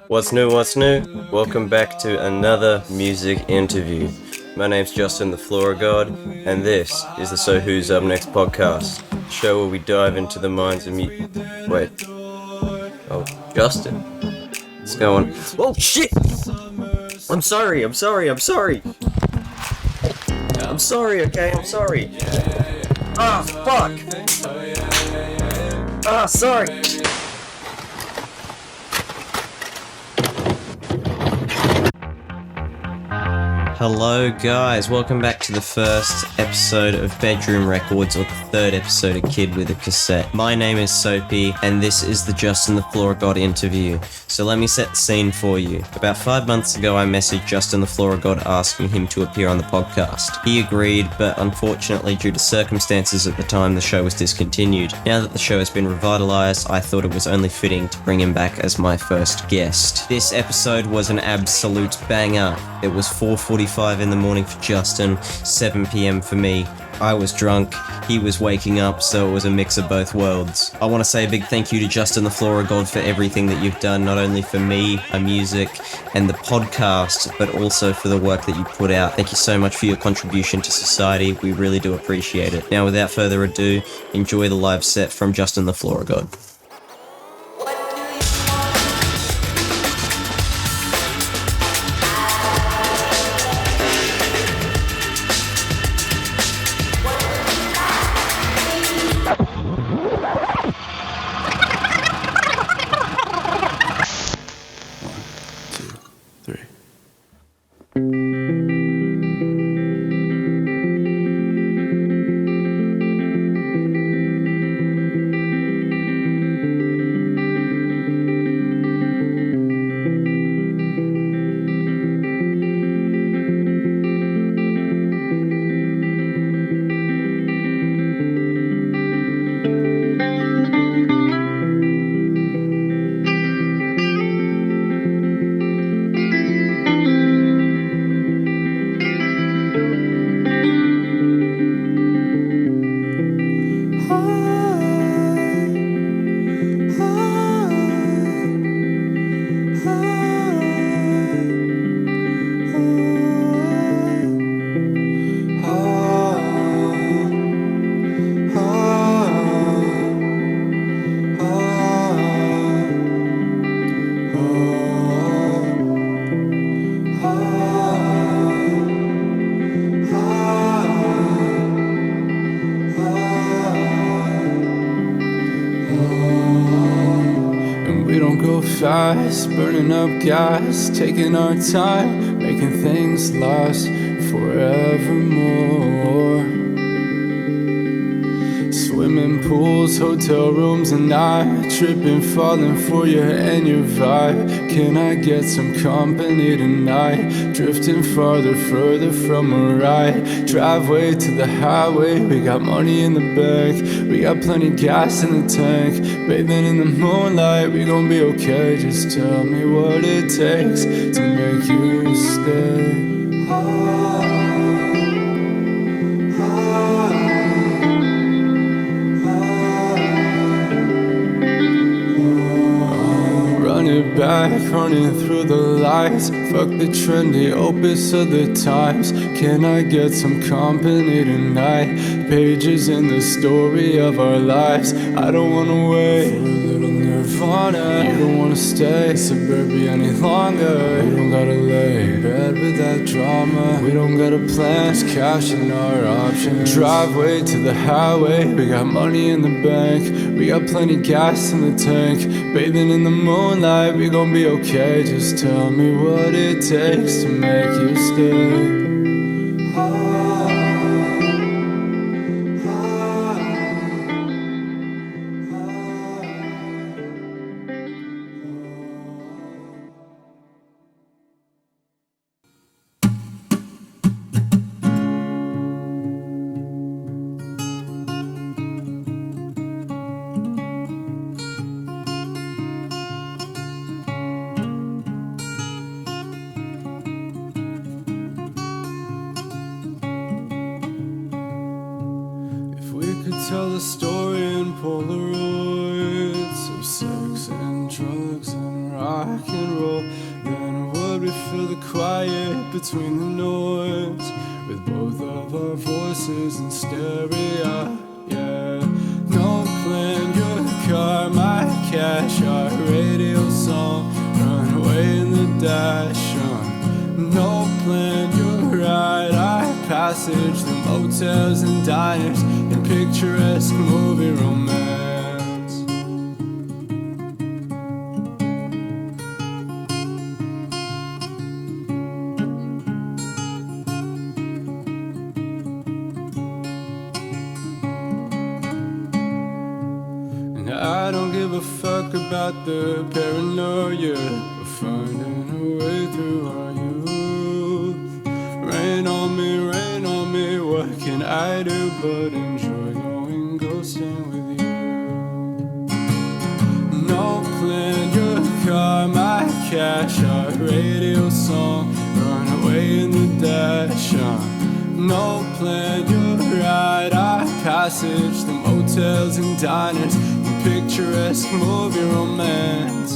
What's new, what's new? Welcome back to another music interview. My name's Justin the Flora God, and this is the So Who's Up Next podcast, show where we dive into the minds of Justin. What's going on? Oh, shit! I'm sorry. I'm sorry, okay? I'm sorry. Ah, fuck! Ah, sorry! Hello guys, welcome back to the first episode of Bedroom Records, or the third episode of Kid with a Cassette. My name is Soapy, and this is the Justin the Flora God interview. So let me set the scene for you. About 5 months ago I messaged Justin the Flora God asking him to appear on the podcast. He agreed, but unfortunately due to circumstances at the time the show was discontinued. Now that the show has been revitalized, I thought it was only fitting to bring him back as my first guest. This episode was an absolute banger. It was 4:45 in the morning for Justin, 7 p.m. for me. I was drunk, he was waking up, so it was a mix of both worlds. I want to say a big thank you to Justin the Flora God for everything that you've done, not only for me, my music, and the podcast, but also for the work that you put out. Thank you so much for your contribution to society. We really do appreciate it. Now, without further ado, enjoy the live set from Justin the Flora God. Fast, burning up gas, taking our time, making things last forevermore. Swimming pools, hotel rooms, and I tripping, falling for you and your vibe. Can I get some company tonight? Drifting farther, further from a ride. Driveway to the highway, we got money in the bank, we got plenty gas in the tank. Bathing in the moonlight, we gon' be okay. Just tell me what it takes to make you stay. Back, running through the lights. Fuck the trendy opus of the times. Can I get some company tonight? Pages in the story of our lives. I don't wanna wait for a little nirvana. You don't wanna stay in suburbia any longer. We don't gotta lay in bed with that drama. We don't gotta plan, just cash in our options. Driveway to the highway, we got money in the bank, we got plenty gas in the tank. Bathing in the moonlight, we gon' be okay. Just tell me what it takes to make you stay. Tell the story in Polaroids of sex and drugs and rock and roll. between the noise, with both of our voices in stereo. Yeah, no plan, your car, my cash, our radio song, run away in the dash. No plan, your ride, our passage, the motels and diners, and picturesque movie romance. I don't give a fuck about the paranoia of finding a way through our youth. Rain on me, what can I do but enjoy going ghosting with you? No plan, your car, my cash, our radio song, run away in the dash. No plan, your ride, our passage, the motels and diners, and picturesque movie romance.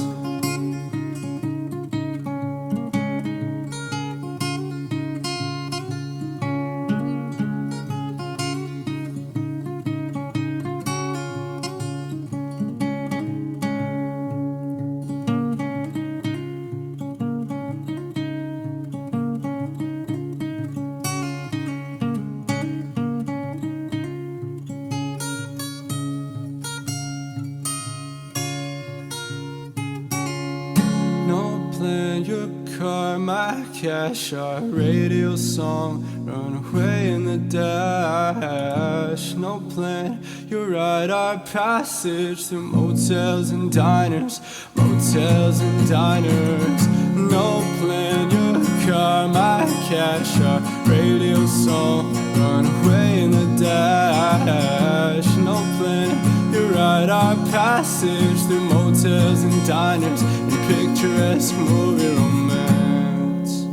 Your car, my cash, our radio song, run away in the dash. No plan, your ride, our passage through motels and diners, motels and diners. No plan, your car, my cash, our radio song, run away in the dash. No plan, your ride, our passage through motels and diners, and picturesque movie romance.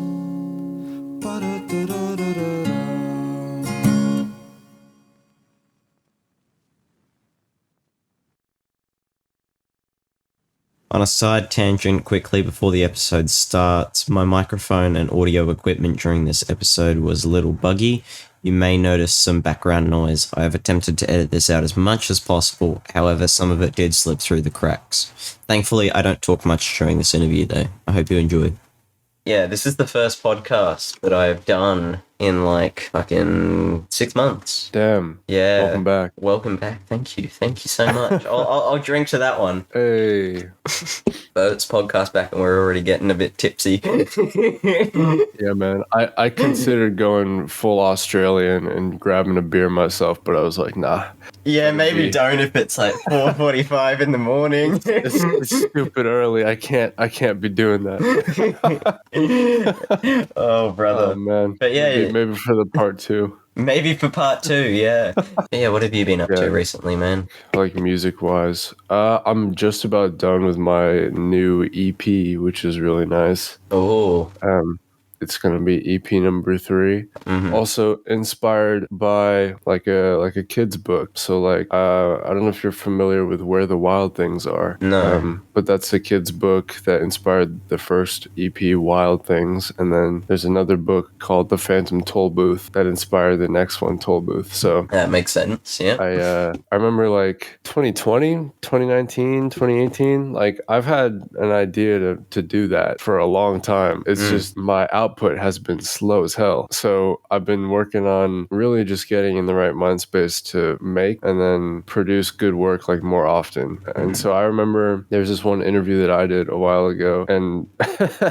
Ba-da-da-da-da-da-da. On a side tangent quickly before the episode starts, my microphone and audio equipment during this episode was a little buggy. You may notice some background noise. I have attempted to edit this out as much as possible, however some of it did slip through the cracks. Thankfully, I don't talk much during this interview though. I hope you enjoy. Yeah, this is the first podcast that I've done in like fucking 6 months. Damn. Yeah. Welcome back. Welcome back. Thank you so much. I'll drink to that one. Hey. First podcast back and we're already getting a bit tipsy. Yeah, man. I considered going full Australian and grabbing a beer myself, but I was like, nah. Yeah, maybe don't if it's like 4:45 in the morning. It's stupid early. I can't be doing that. Oh, brother. Oh, man. But yeah, maybe for the part 2. Maybe for part 2, yeah. Yeah, what have you been up to recently, man? Like music-wise, I'm just about done with my new EP, which is really nice. Oh. It's gonna be EP number 3. Mm-hmm. Also inspired by like a kid's book. So like I don't know if you're familiar with Where the Wild Things Are. No. But that's a kid's book that inspired the first EP, Wild Things, and then there's another book called The Phantom Toll Booth that inspired the next one, Toll Booth. So that makes sense. Yeah. I remember like 2020, 2019, 2018. Like I've had an idea to do that for a long time. It's just my output has been slow as hell. So I've been working on really just getting in the right mind space to make and then produce good work like more often. And so I remember there's this one interview that I did a while ago, and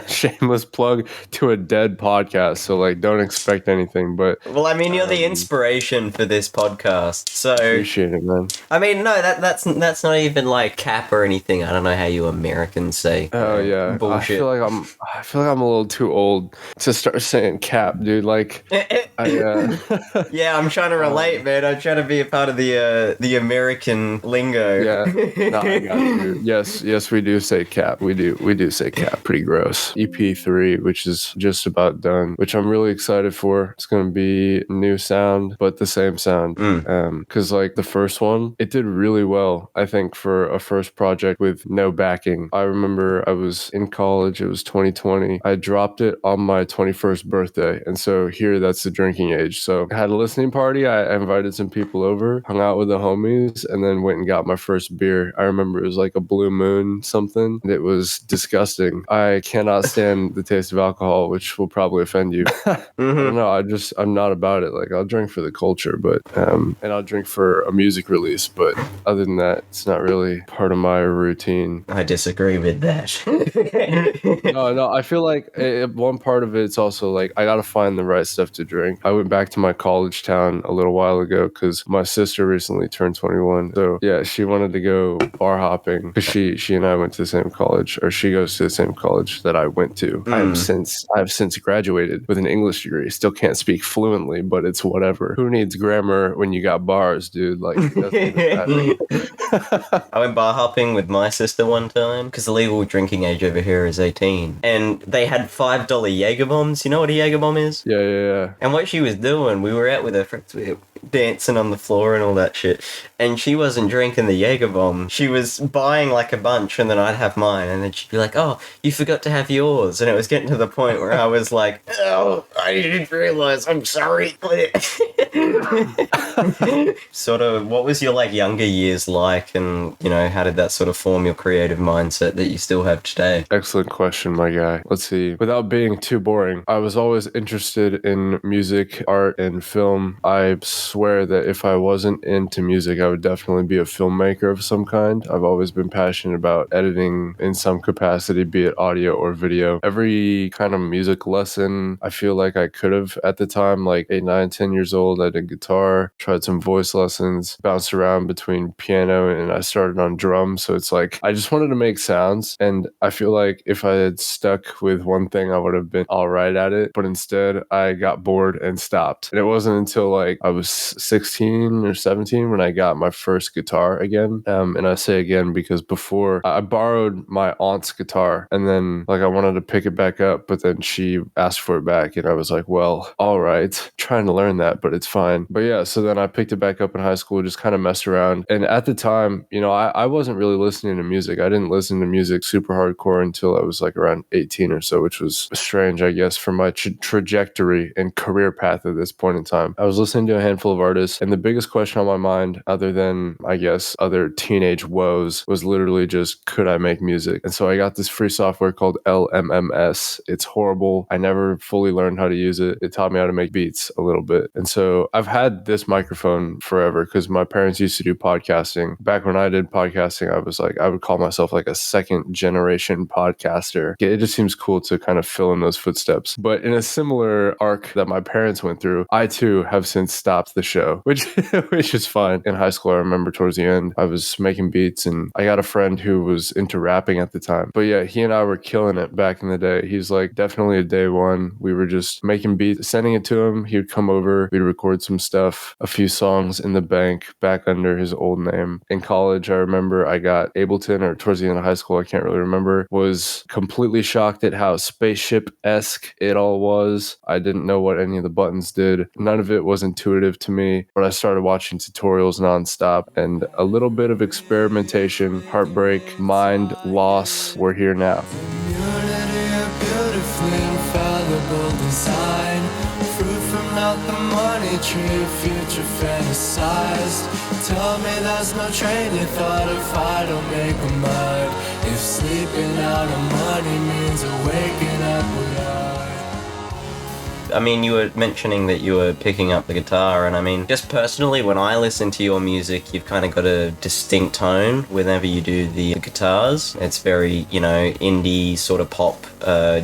shameless plug to a dead podcast. So like don't expect anything, but well, I mean, you're the inspiration for this podcast. So appreciate it, man. I mean, no, that's not even like cap or anything. I don't know how you Americans say. Oh yeah. Bullshit. I feel like I'm a little too old to start saying cap, dude. Like, yeah, I'm trying to relate, man. I'm trying to be a part of the American lingo. Yeah, no, I got you. Yes, we do say cap. We do say cap. Pretty gross. EP3, which is just about done, which I'm really excited for. It's gonna be new sound, but the same sound. Because like the first one, it did really well. I think for a first project with no backing. I remember I was in college. It was 2020. I dropped it on my my 21st birthday. And so here, that's the drinking age. So I had a listening party. I invited some people over, hung out with the homies, and then went and got my first beer. I remember it was like a Blue Moon something. And it was disgusting. I cannot stand the taste of alcohol, which will probably offend you. I don't know. I'm not about it. Like, I'll drink for the culture, but, and I'll drink for a music release. But other than that, it's not really part of my routine. I disagree with that. No, I feel like one part of it's also like I gotta find the right stuff to drink. I went back to my college town a little while ago because my sister recently turned 21. So yeah, she wanted to go bar hopping because she and I went to the same college, or she goes to the same college that I went to. I have since graduated with an English degree. Still can't speak fluently, but it's whatever. Who needs grammar when you got bars, dude? Like, it doesn't even matter. I went bar hopping with my sister one time because the legal drinking age over here is 18, and they had $5 Jaeger bombs. You know what a Jaeger bomb is? Yeah. And what she was doing, we were out with her friends, we were dancing on the floor and all that shit, and she wasn't drinking the Jaeger bomb. She was buying like a bunch, and then I'd have mine, and then she'd be like, "Oh, you forgot to have yours," and it was getting to the point where I was like, "Oh, I didn't realize. I'm sorry." Sort of, what was your like younger years like, and you know, how did that sort of form your creative mindset that you still have today? Excellent question, my guy. Let's see. Without being too boring, I was always interested in music, art, and film. I swear that if I wasn't into music, I would definitely be a filmmaker of some kind. I've always been passionate about editing in some capacity, be it audio or video. Every kind of music lesson I feel like I could have at the time, like 8, 9, 10 years old, I did guitar, tried some voice lessons, bounced around between piano, and I started on drums. So it's like, I just wanted to make sounds. And I feel like if I had stuck with one thing, I would have been all right at it. But instead, I got bored and stopped. And it wasn't until like I was 16 or 17 when I got my first guitar again. And I say again because before I borrowed my aunt's guitar, and then like I wanted to pick it back up, but then she asked for it back, and I was like, well, all right, trying to learn that, but it's fine. But yeah, so then I picked it back up in high school, just kind of messed around. And at the time, you know, I wasn't really listening to music. I didn't listen to music super hardcore until I was like around 18 or so, which was strange, I guess, for my trajectory and career path at this point in time. I was listening to a handful of artists, and the biggest question on my mind, other than, I guess, other teenage woes, was literally just, could I make music? And so I got this free software called LMMS. It's horrible. I never fully learned how to use it. It taught me how to make beats a little bit. And so I've had this microphone forever because my parents used to do podcasting. Back when I did podcasting, I was like, I would call myself like a second generation podcaster. It just seems cool to kind of fill in those footsteps. But in a similar arc that my parents went through, I too have since stopped the show, which is fine. In high school, I remember towards the end, I was making beats, and I got a friend who was into rapping at the time. But yeah, he and I were killing it back in the day. He's like definitely a day one. We were just making beats, sending it to him. He would come over, we'd record some stuff, a few songs in the bank back under his old name. In college, I remember I got Ableton, or towards the end of high school, I can't really remember, was completely shocked at how spaceship-esque it all was. I didn't know what any of the buttons did. None of it was intuitive to me, but I started watching tutorials nonstop, and a little bit of experimentation, heartbreak, mind, loss, we're here now. Out the money tree, future fantasized. Tell me there's no train you thought if I don't make a mind. If sleeping out of money means waking up without. I mean, you were mentioning that you were picking up the guitar, and I mean, just personally, when I listen to your music, you've kind of got a distinct tone whenever you do the guitars. It's very, you know, indie, sort of pop,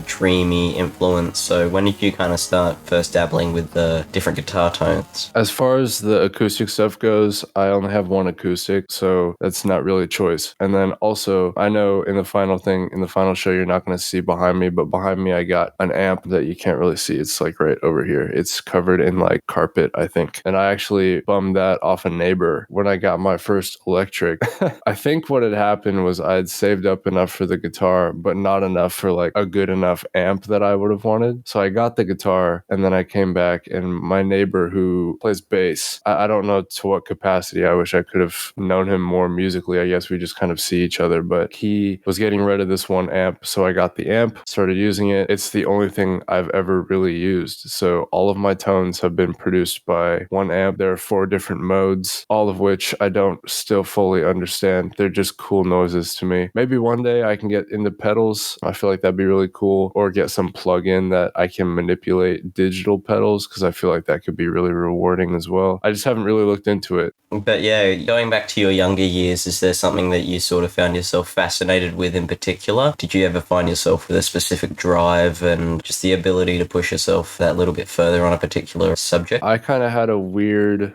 dreamy influence. So when did you kind of start first dabbling with the different guitar tones? As far as the acoustic stuff goes, I only have one acoustic, so that's not really a choice. And then also, I know in the final show, you're not going to see behind me, but behind me, I got an amp that you can't really see. It's like like right over here. It's covered in like carpet, I think. And I actually bummed that off a neighbor when I got my first electric. I think what had happened was I'd saved up enough for the guitar, but not enough for like a good enough amp that I would have wanted. So I got the guitar, and then I came back, and my neighbor who plays bass, I don't know to what capacity. I wish I could have known him more musically. I guess we just kind of see each other, but he was getting rid of this one amp. So I got the amp, started using it. It's the only thing I've ever really used. So all of my tones have been produced by one amp. There are 4 different modes, all of which I don't still fully understand. They're just cool noises to me. Maybe one day I can get into pedals. I feel like that'd be really cool, or get some plug-in that I can manipulate digital pedals, because I feel like that could be really rewarding as well. I just haven't really looked into it. But yeah, going back to your younger years, is there something that you sort of found yourself fascinated with in particular? Did you ever find yourself with a specific drive and just the ability to push yourself that little bit further on a particular subject? I kind of had a weird,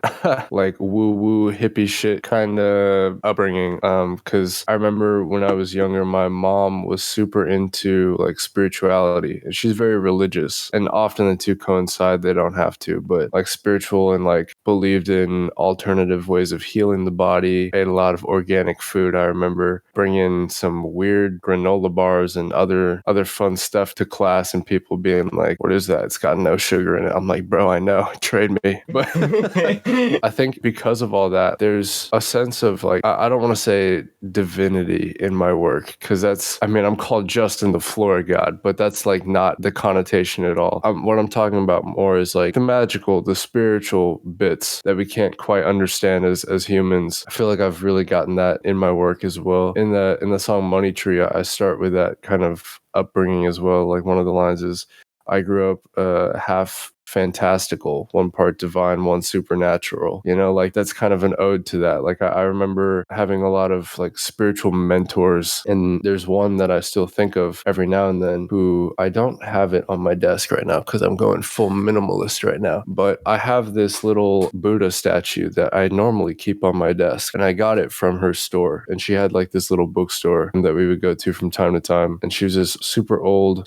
like woo-woo hippie shit kind of upbringing. Because I remember when I was younger, my mom was super into like spirituality, and she's very religious, and often the two coincide. They don't have to, but like spiritual, and like believed in alternative ways of healing the body. Ate a lot of organic food. I remember bringing some weird granola bars and other fun stuff to class, and people being like, "What is that? It's got no sugar in it." I'm like, "Bro, I know. Trade me." But I think because of all that, there's a sense of like, I don't want to say divinity in my work, because I'm called Justin the Flora God, but that's like not the connotation at all. What I'm talking about more is like the magical, the spiritual bits that we can't quite understand as humans. I feel like I've really gotten that in my work as well. In the song Money Tree, I start with that kind of upbringing as well. Like one of the lines is, I grew up half fantastical, one part divine, one supernatural. Like that's kind of an ode to that. Like I remember having a lot of like spiritual mentors, and there's one that I still think of every now and then, who I don't have it on my desk right now because I'm going full minimalist right now, but I have this little Buddha statue that I normally keep on my desk, and I got it from her store. And she had like this little bookstore that we would go to from time to time, and she was this super old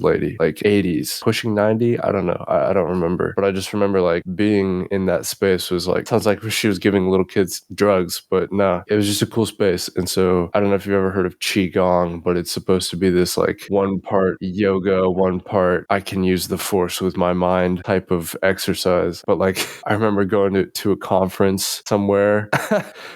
lady, like 80s pushing 90. I don't know, I don't remember, but I just remember like being in that space was like, sounds like she was giving little kids drugs, but nah, it was just a cool space. And so I don't know if you've ever heard of Qigong, but it's supposed to be this like one part yoga, one part I can use the force with my mind type of exercise. But like I remember going to a conference somewhere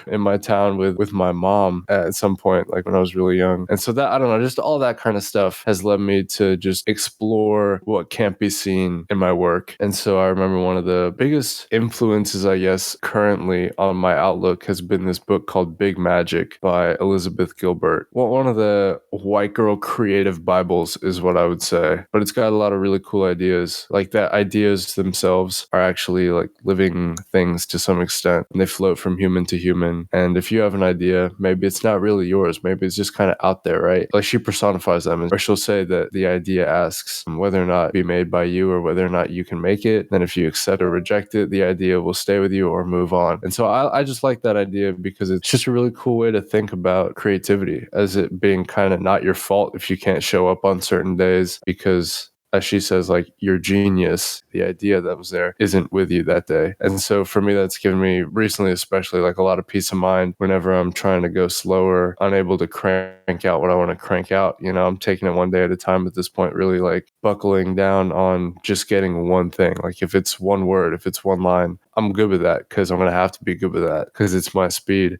in my town with my mom at some point, like when I was really young. And so that, I don't know, just all that kind of stuff has led me to just explore what can't be seen in my work. And so I remember one of the biggest influences, I guess, currently on my outlook has been this book called Big Magic by Elizabeth Gilbert. Well, one of the white girl creative Bibles is what I would say, but it's got a lot of really cool ideas. Like that ideas themselves are actually like living things to some extent, and they float from human to human. And if you have an idea, maybe it's not really yours, maybe it's just kind of out there, right? Like she personifies them, or she'll say that the idea asks whether or not it be made by you, or whether or not you can make it. Then if you accept or reject it, the idea will stay with you or move on. And so I just like that idea because it's just a really cool way to think about creativity, as it being kind of not your fault if you can't show up on certain days, because as she says, like your genius, the idea that was there, isn't with you that day. And so for me, that's given me recently, especially, like a lot of peace of mind whenever I'm trying to go slower, unable to crank out what I want to crank out. I'm taking it one day at a time at this point, really like buckling down on just getting one thing. Like if it's one word, if it's one line, I'm good with that, because I'm going to have to be good with that because it's my speed,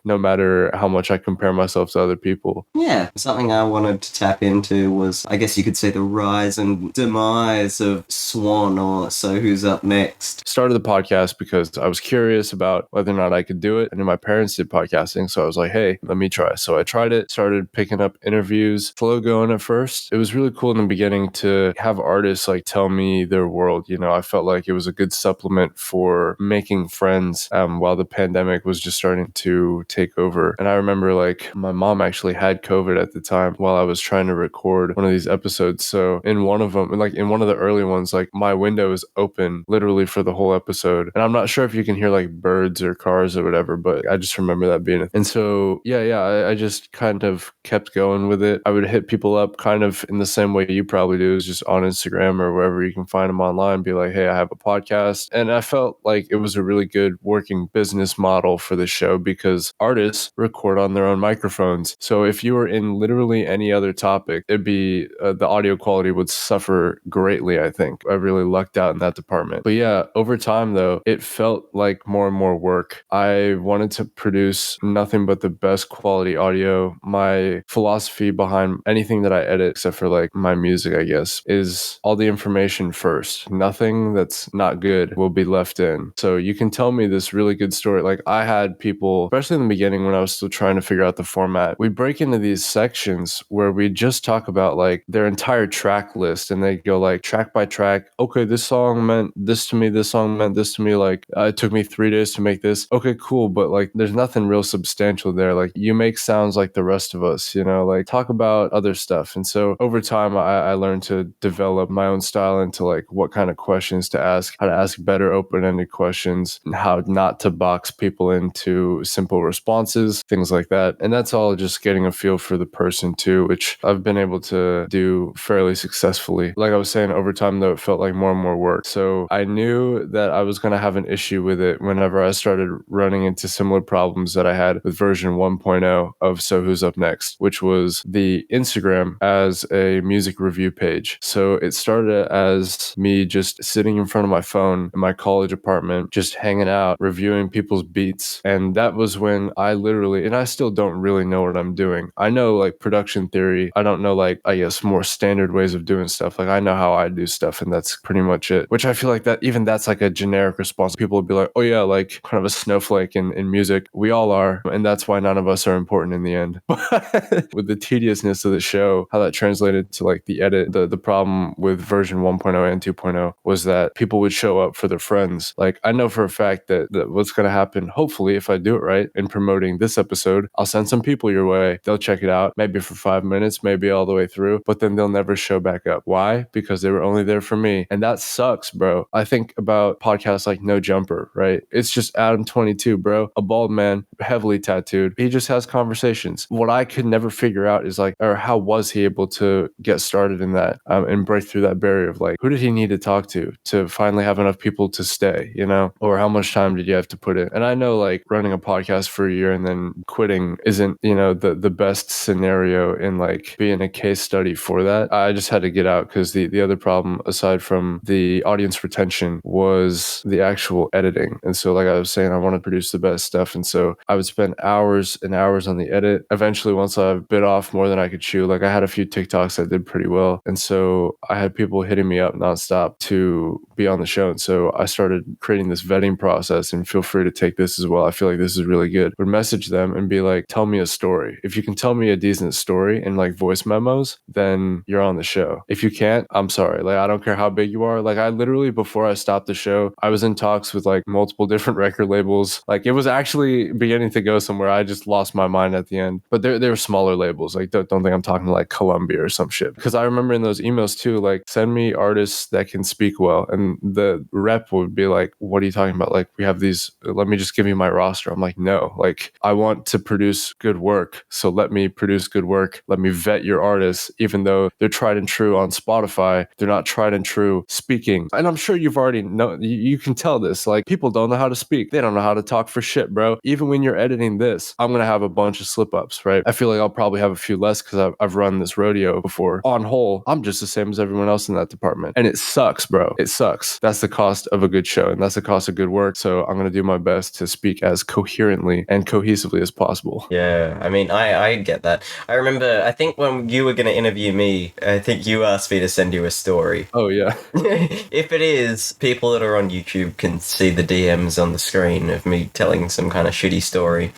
no matter how much I compare myself to other people. Yeah, something I wanted to tap into was, I guess you could say, the rise and demise of SWUN, or So Who's Up Next. Started the podcast because I was curious about whether or not I could do it. And my parents did podcasting, so I was like, hey, let me try. So I tried it, started picking up interviews, slow going at first. It was really cool in the beginning to have artists like tell me their world. I felt like it was a good supplement for for making friends while the pandemic was just starting to take over. And I remember like my mom actually had COVID at the time while I was trying to record one of these episodes. So in one of them, like in one of the early ones, like my window is open literally for the whole episode. And I'm not sure if you can hear like birds or cars or whatever, but I just remember that being and so I just kind of kept going with it. I would hit people up kind of in the same way you probably do, is just on Instagram or wherever you can find them online, be like, hey, I have a podcast. And I felt like it was a really good working business model for the show because artists record on their own microphones. So if you were in literally any other topic, it'd be the audio quality would suffer greatly, I think. I really lucked out in that department. But yeah, over time though, it felt like more and more work. I wanted to produce nothing but the best quality audio. My philosophy behind anything that I edit, except for like my music, I guess, is all the information first. Nothing that's not good will be left in. So you can tell me this really good story. Like I had people, especially in the beginning when I was still trying to figure out the format, we'd break into these sections where we just talk about like their entire track list and they go like track by track. Okay, this song meant this to me. This song meant this to me. Like it took me 3 days to make this. Okay, cool. But like there's nothing real substantial there. Like you make sounds like the rest of us, you know, like talk about other stuff. And so over time, I learned to develop my own style into like what kind of questions to ask, how to ask better open-ended questions, and how not to box people into simple responses, things like that. And that's all just getting a feel for the person too, which I've been able to do fairly successfully. Like I was saying, over time though, it felt like more and more work. So I knew that I was going to have an issue with it whenever I started running into similar problems that I had with version 1.0 of So Who's Up Next, which was the Instagram as a music review page. So it started as me just sitting in front of my phone in my college apartment, just hanging out, reviewing people's beats. And that was when I literally, and I still don't really know what I'm doing. I know like production theory. I don't know like, I guess, more standard ways of doing stuff. Like I know how I do stuff and that's pretty much it, which I feel like that even that's like a generic response. People would be like, oh yeah, like kind of a snowflake in music. We all are. And that's why none of us are important in the end. But with the tediousness of the show, how that translated to like the edit, the problem with version 1.0 and 2.0 was that people would show up for their friends. Like I know for a fact that what's going to happen, hopefully, if I do it right in promoting this episode, I'll send some people your way. They'll check it out, maybe for 5 minutes, maybe all the way through, but then they'll never show back up. Why? Because they were only there for me. And that sucks, bro. I think about podcasts like No Jumper, right? It's just Adam 22, bro, a bald man, heavily tattooed. He just has conversations. What I could never figure out is like, or how was he able to get started in that and break through that barrier of like, who did he need to talk to finally have enough people to stay, you know? Or how much time did you have to put in? And I know like running a podcast for a year and then quitting isn't, you know, the best scenario in like being a case study for that. I just had to get out because the other problem aside from the audience retention was the actual editing. And so like I was saying, I want to produce the best stuff. And so I would spend hours and hours on the edit. Eventually, once I bit off more than I could chew, like I had a few TikToks that did pretty well. And so I had people hitting me up nonstop to be on the show. And so I started creating this vetting process, and feel free to take this as well. I feel like this is really good. Would message them and be like, tell me a story. If you can tell me a decent story in like voice memos, then you're on the show. If you can't, I'm sorry. Like, I don't care how big you are. Like I literally, before I stopped the show, I was in talks with like multiple different record labels. Like it was actually beginning to go somewhere. I just lost my mind at the end, but they were smaller labels. Like don't think I'm talking like Columbia or some shit. Because I remember in those emails too, like send me artists that can speak well. And the rep would be like, what are you talking about? Like we have these, let me just give you my roster. I'm like, no, like I want to produce good work. So let me produce good work. Let me vet your artists, even though they're tried and true on Spotify. They're not tried and true speaking. And I'm sure you've already know, you can tell this, like people don't know how to speak. They don't know how to talk for shit, bro. Even when you're editing this, I'm going to have a bunch of slip ups, right? I feel like I'll probably have a few less because I've run this rodeo before. On whole, I'm just the same as everyone else in that department. And it sucks, bro. It sucks. That's the cost of a good show and that's the cost of good work. So I'm going to do my best to speak as coherently and cohesively as possible. Yeah, I mean, I get that. I remember, I think when you were going to interview me, I think you asked me to send you a story. Oh, yeah. If it is, people that are on YouTube can see the DMs on the screen of me telling some kind of shitty story.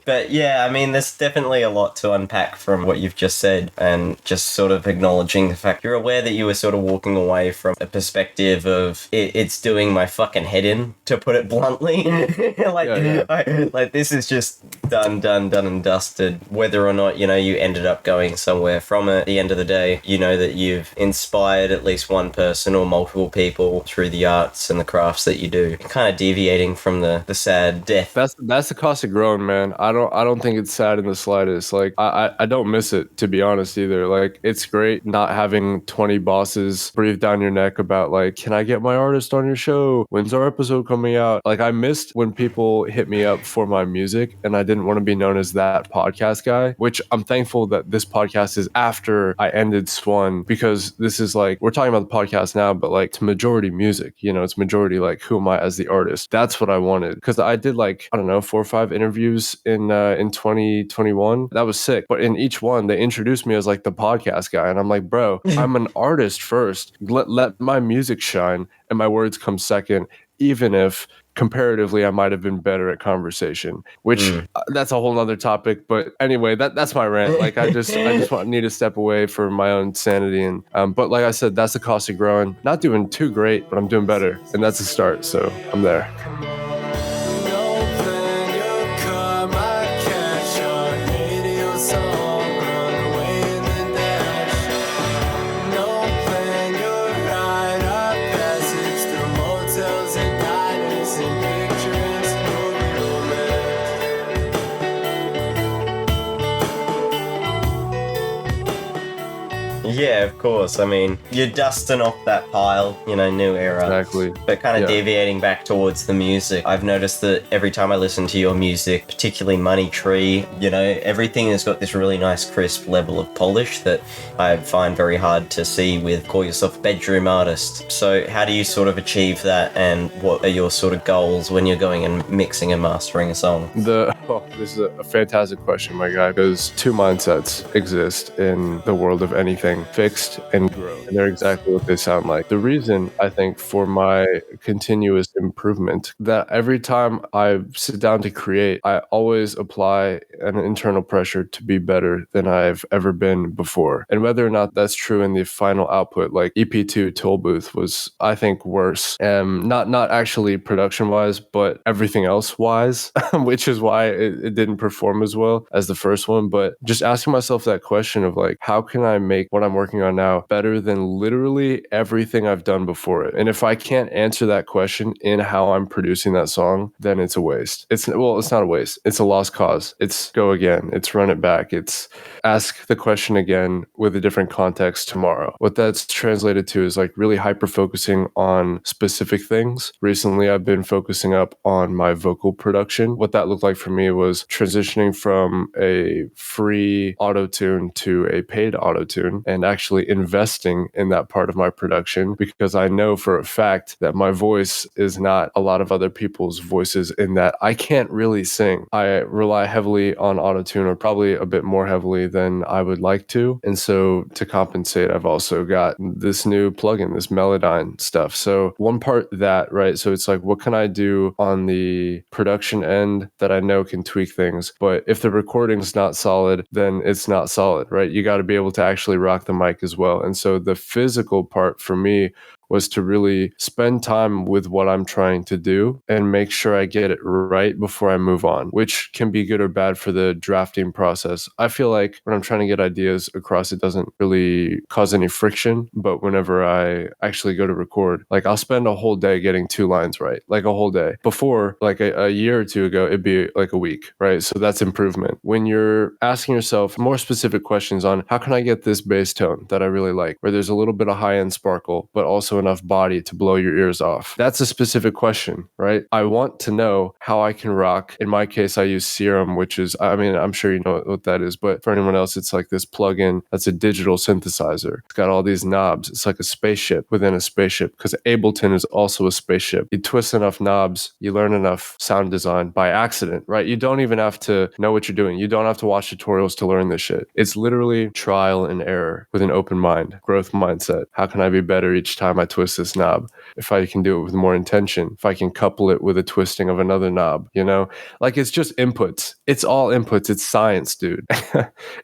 But yeah, I mean, there's definitely a lot to unpack from what you've just said, and just sort of acknowledging the fact you're aware that you were sort of walking away from a perspective of it it's doing my fucking head in, to put it bluntly. Like this is just done and dusted. Whether or not, you know, you ended up going somewhere from it, at the end of the day, you know that you've inspired at least one person or multiple people through the arts and the crafts that you do. Kind of deviating from the sad death. That's the cost of growing, man. I don't think it's sad in the slightest. Like I don't miss it, to be honest, either. Like it's great not having 20 bosses breathe down your neck about like, can I get my artist on your show? When's our episode coming out? Like I missed when people hit me up for my music and I didn't want to be known as that podcast guy, which I'm thankful that this podcast is after I ended SWUN, because this is like, we're talking about the podcast now, but like it's majority music, you know, it's majority like, who am I as the artist? That's what I wanted. Because I did like, I don't know, 4 or 5 interviews in 2021. That was sick. But in each one, they introduced me as like the podcast guy. And I'm like, bro, I'm an artist first. Let my music shine and my words come second, even if comparatively I might have been better at conversation, which that's a whole nother topic. But anyway, that's my rant. Like I just need to step away for my own sanity. And but like I said, that's the cost of growing. Not doing too great, but I'm doing better, and that's a start. So I'm there. Yeah, of course. I mean, you're dusting off that pile, you know, new era. Exactly. But kind of deviating back towards the music. I've noticed that every time I listen to your music, particularly Money Tree, you know, everything has got this really nice crisp level of polish that I find very hard to see with call yourself a bedroom artist. So how do you sort of achieve that, and what are your sort of goals when you're going and mixing and mastering a song? This is a fantastic question, my guy, because 2 mindsets exist in the world of anything: fixed and growth. And they're exactly what they sound like. The reason, I think, for my continuous improvement, that every time I sit down to create, I always apply an internal pressure to be better than I've ever been before. And whether or not that's true in the final output, like EP2 Toll Booth was, I think, worse. Not actually production-wise, but everything else-wise, which is why it didn't perform as well as the first one. But just asking myself that question of like, how can I make what I'm working on now better than literally everything I've done before it? And if I can't answer that question in how I'm producing that song, then it's a waste. It's not a waste. It's a lost cause. It's go again. It's run it back. It's ask the question again with a different context tomorrow. What that's translated to is like really hyper focusing on specific things. Recently, I've been focusing up on my vocal production. What that looked like for me was transitioning from a free auto-tune to a paid auto-tune, and actually investing in that part of my production, because I know for a fact that my voice is not a lot of other people's voices, in that I can't really sing. I rely heavily on auto-tune, or probably a bit more heavily than I would like to. And so to compensate, I've also got this new plugin, this Melodyne stuff. So one part that, right? So it's like, what can I do on the production end that I know can tweak things? But if the recording's not solid, then it's not solid, right? You got to be able to actually rock the mic as well. And so the physical part for me was to really spend time with what I'm trying to do and make sure I get it right before I move on, which can be good or bad for the drafting process. I feel like when I'm trying to get ideas across, it doesn't really cause any friction. But whenever I actually go to record, like I'll spend a whole day getting 2 lines right, like a whole day. Before, like a year or 2 ago, it'd be like a week, right? So that's improvement. When you're asking yourself more specific questions on how can I get this bass tone that I really like, where there's a little bit of high-end sparkle, but also enough body to blow your ears off. That's a specific question, right? I want to know how I can rock. In my case, I use Serum, which is, I mean, I'm sure you know what that is, but for anyone else, it's like this plugin that's a digital synthesizer. It's got all these knobs. It's like a spaceship within a spaceship, because Ableton is also a spaceship. You twist enough knobs, you learn enough sound design by accident, right? You don't even have to know what you're doing. You don't have to watch tutorials to learn this shit. It's literally trial and error with an open mind, growth mindset. How can I be better each time I twist this knob, if I can do it with more intention, if I can couple it with a twisting of another knob, you know, like it's just inputs. It's all inputs. It's science, dude.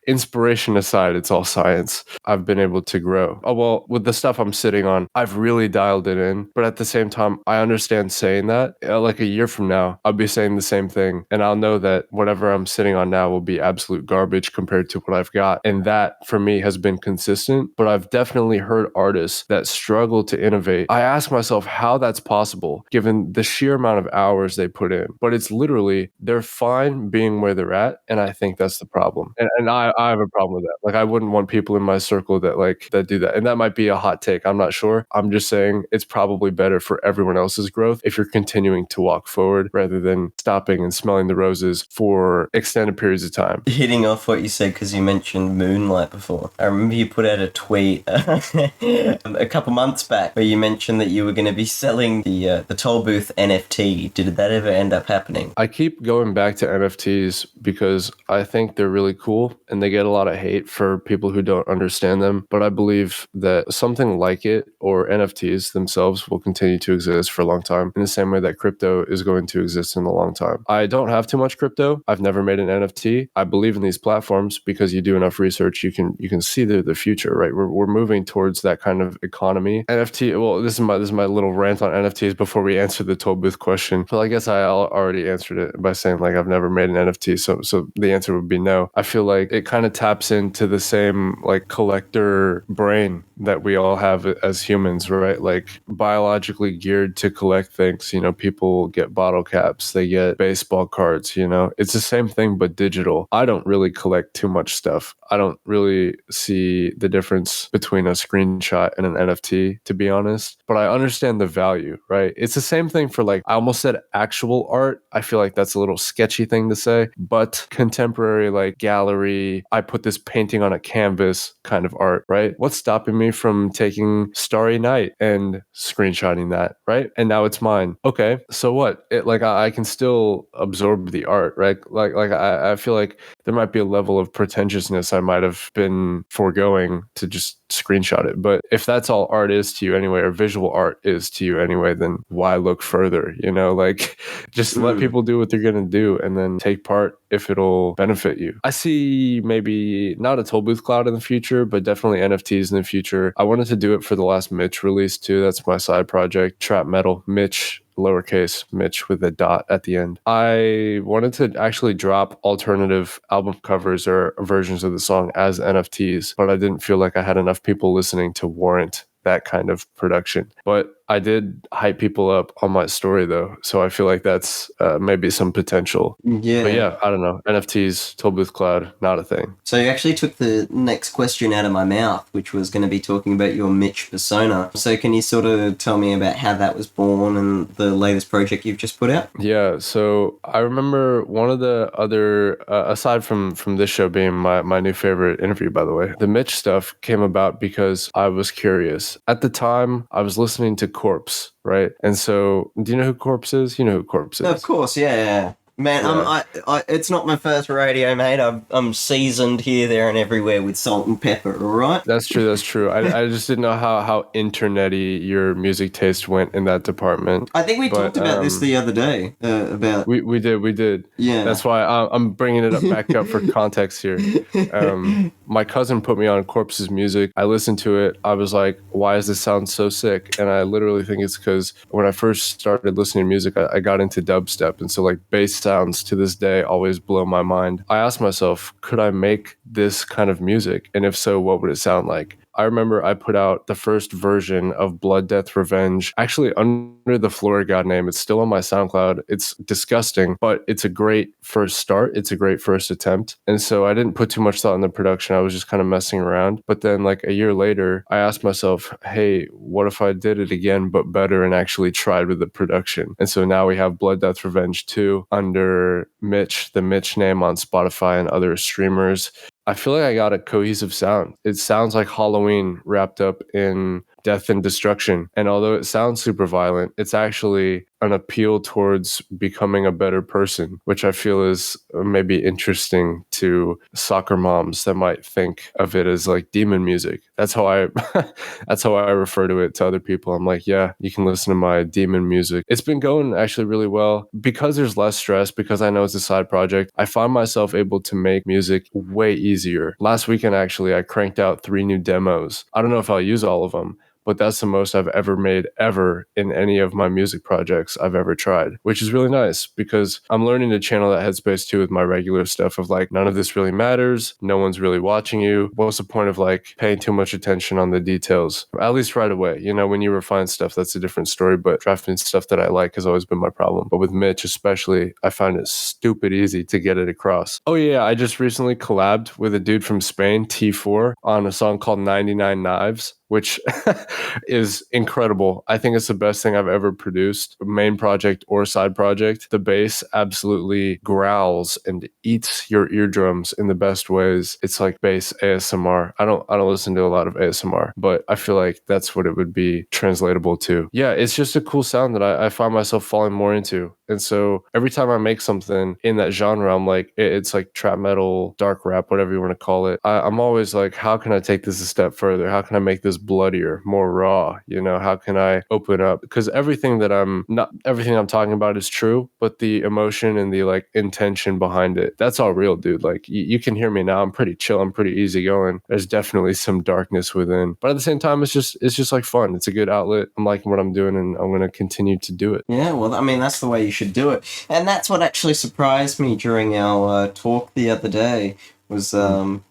Inspiration aside, it's all science. I've been able to grow. Oh, well, with the stuff I'm sitting on, I've really dialed it in. But at the same time, I understand saying that. Like a year from now, I'll be saying the same thing. And I'll know that whatever I'm sitting on now will be absolute garbage compared to what I've got. And that, for me, has been consistent. But I've definitely heard artists that struggle to innovate. I ask myself how that's possible, given the sheer amount of hours they put in. But it's literally, they're fine being where they're at. And I think that's the problem. And I have a problem with that. Like, I wouldn't want people in my circle that do that. And that might be a hot take. I'm not sure. I'm just saying it's probably better for everyone else's growth if you're continuing to walk forward rather than stopping and smelling the roses for extended periods of time. Hitting off what you said, because you mentioned Moonlight before. I remember you put out a tweet a couple months back where you mentioned that you were going to be selling the toll booth NFT. Did that ever end up happening? I keep going back to NFTs because I think they're really cool and they get a lot of hate for people who don't understand them. But I believe that something like it, or NFTs themselves, will continue to exist for a long time in the same way that crypto is going to exist in a long time. I don't have too much crypto. I've never made an NFT. I believe in these platforms because you do enough research, you can see the future, right? We're moving towards that kind of economy. NFT. Well, this is my little rant on NFTs before we answer the toll booth question. Well, I guess I already answered it by saying like I've never made an NFT, so the answer would be no. I feel like it kind of taps into the same like collector brain that we all have as humans, right? Like biologically geared to collect things. You know, people get bottle caps, they get baseball cards, you know. It's the same thing but digital. I don't really collect too much stuff. I don't really see the difference between a screenshot and an NFT, to be honest. But I understand the value, right? It's the same thing for like, I almost said actual art. I feel like that's a little sketchy thing to say, but contemporary like gallery, I put this painting on a canvas kind of art, right? What's stopping me from taking Starry Night and screenshotting that, right? And now it's mine. Okay, so what? I can still absorb the art, right? I feel like there might be a level of pretentiousness I might have been foregoing to just screenshot it. But if that's all art is to you anyway, or visual art is to you anyway, then why look further? You know, like just let people do what they're going to do and then take part if it'll benefit you. I see maybe not a toll booth cloud in the future, but definitely NFTs in the future. I wanted to do it for the last Mitch release too. That's my side project, Trap Metal. Mitch, lowercase Mitch with a dot at the end. I wanted to actually drop alternative album covers or versions of the song as NFTs, but I didn't feel like I had enough people listening to warrant that kind of production. But I did hype people up on my story though, so I feel like that's maybe some potential. Yeah. But yeah, I don't know. NFTs, toll booth cloud, not a thing. So you actually took the next question out of my mouth, which was going to be talking about your Mitch persona. So can you sort of tell me about how that was born and the latest project you've just put out? Yeah, so I remember one of the other, aside from this show being my new favorite interview, by the way, the Mitch stuff came about because I was curious. At the time, I was listening to Corpse, right? And so, do you know who Corpse is? You know who Corpse is. Of course, yeah. Man, Yeah. I it's not my first radio, mate. I'm seasoned here, there, and everywhere with salt and pepper. All right. That's true. I just didn't know how internety your music taste went in that department. I think we talked about this the other day. About we did. Yeah. That's why I'm bringing it back up for context here. My cousin put me on Corpse's music. I listened to it. I was like, why does this sound so sick? And I literally think it's because when I first started listening to music, I got into dubstep, and so like bass sounds to this day always blow my mind. I asked myself, could I make this kind of music? And if so, what would it sound like? I remember I put out the first version of Blood, Death, Revenge, actually under the Flora God name. It's still on my SoundCloud. It's disgusting, but it's a great first start. It's a great first attempt. And so I didn't put too much thought in the production. I was just kind of messing around. But then like a year later, I asked myself, hey, what if I did it again, but better, and actually tried with the production? And so now we have Blood, Death, Revenge 2 under Mitch, the Mitch name on Spotify and other streamers. I feel like I got a cohesive sound. It sounds like Halloween wrapped up in death and destruction. And although it sounds super violent, it's actually an appeal towards becoming a better person, which I feel is maybe interesting to soccer moms that might think of it as like demon music. That's how I that's how I refer to it to other people. I'm like, yeah, you can listen to my demon music. It's been going actually really well because there's less stress, because I know it's a side project. I find myself able to make music way easier. Last weekend, actually, I cranked out 3 new demos. I don't know if I'll use all of them, but that's the most I've ever made ever in any of my music projects I've ever tried, which is really nice because I'm learning to channel that headspace too with my regular stuff of like, none of this really matters. No one's really watching you. What's the point of like paying too much attention on the details? At least right away. You know, when you refine stuff, that's a different story, but drafting stuff that I like has always been my problem. But with Mitch, especially, I find it stupid easy to get it across. Oh yeah, I just recently collabed with a dude from Spain, T4, on a song called 99 Knives, which is incredible. I think it's the best thing I've ever produced, main project or side project. The bass absolutely growls and eats your eardrums in the best ways. It's like bass ASMR. I don't listen to a lot of ASMR, but I feel like that's what it would be translatable to. Yeah, it's just a cool sound that I find myself falling more into. And so every time I make something in that genre, I'm like, it's like trap metal, dark rap, whatever you want to call it. I'm always like, how can I take this a step further? How can I make this bloodier, more raw? You know, how can I open up? Because everything I'm talking about is true, but the emotion and the like intention behind it, that's all real, dude. Like you can hear me now. I'm pretty chill. I'm pretty easygoing. There's definitely some darkness within, but at the same time, it's just like fun. It's a good outlet. I'm liking what I'm doing, and I'm going to continue to do it. Yeah, well, I mean, that's the way you should do it. And that's what actually surprised me during our talk the other day, was